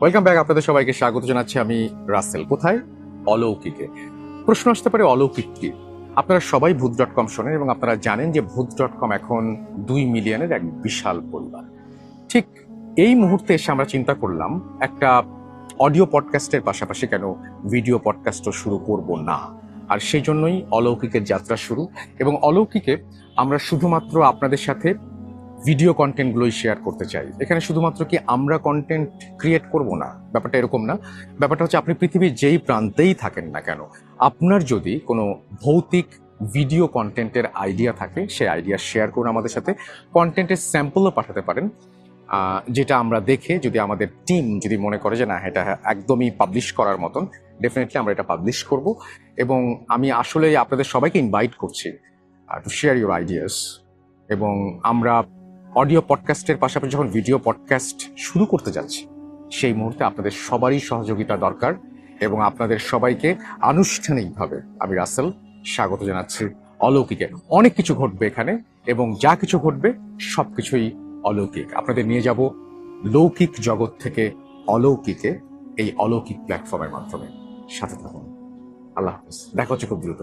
Welcome back. আপনাদের সবাইকে স্বাগত জানাচ্ছি আমি রাসেল। কোথায়? অলৌকিকে। প্রশ্ন আসতে পারে অলৌকিক কি? আপনারা সবাই ভূত.com শোনেন এবং আপনারা জানেন যে ভূত.com এখন 2 মিলিয়নের এক বিশাল পরিবার। ঠিক এই মুহূর্তে এসে আমরা চিন্তা করলাম একটা অডিও পডকাস্টের পাশাপাশি কেন ভিডিও পডকাস্টও শুরু করব না। আর সেই জন্যই অলৌকিকের যাত্রা শুরু। এবং অলৌকিকে আমরা শুধুমাত্র আপনাদের সাথে ভিডিও কন্টেন্টগুলোই শেয়ার করতে চাই। এখানে শুধুমাত্র কি আমরা কন্টেন্ট ক্রিয়েট করব না, ব্যাপারটা এরকম না। ব্যাপারটা হচ্ছে আপনি পৃথিবীর যেই প্রান্তেই থাকেন না কেন, আপনার যদি কোনো ভৌতিক ভিডিও কন্টেন্টের আইডিয়া থাকে, সেই আইডিয়া শেয়ার করুন আমাদের সাথে। কন্টেন্টের স্যাম্পলও পাঠাতে পারেন, যেটা আমরা দেখে যদি আমাদের টিম যদি মনে করে যে না এটা একদমই পাবলিশ করার মতন, ডেফিনেটলি আমরা এটা পাবলিশ করব। এবং আমি আসলে আপনাদের সবাইকে ইনভাইট করছি টু শেয়ার ইউর আইডিয়াস। এবং আমরা অডিও পডকাস্টের পাশাপাশি যখন ভিডিও পডকাস্ট শুরু করতে যাচ্ছি, সেই মুহূর্তে আপনাদের সবারই সহযোগিতা দরকার। এবং আপনাদের সবাইকে আনুষ্ঠানিকভাবে আমি রাসেল স্বাগত জানাচ্ছি অলৌকিকে। অনেক কিছু ঘটবে এখানে, এবং যা কিছু ঘটবে সবকিছুই অলৌকিক। আপনাদের নিয়ে যাব লৌকিক জগৎ থেকে অলৌকিকে, এই অলৌকিক প্ল্যাটফর্মের মাধ্যমে। সাথে থাকুন। আল্লাহ হাফেজ, দেখা হচ্ছে খুব দ্রুত।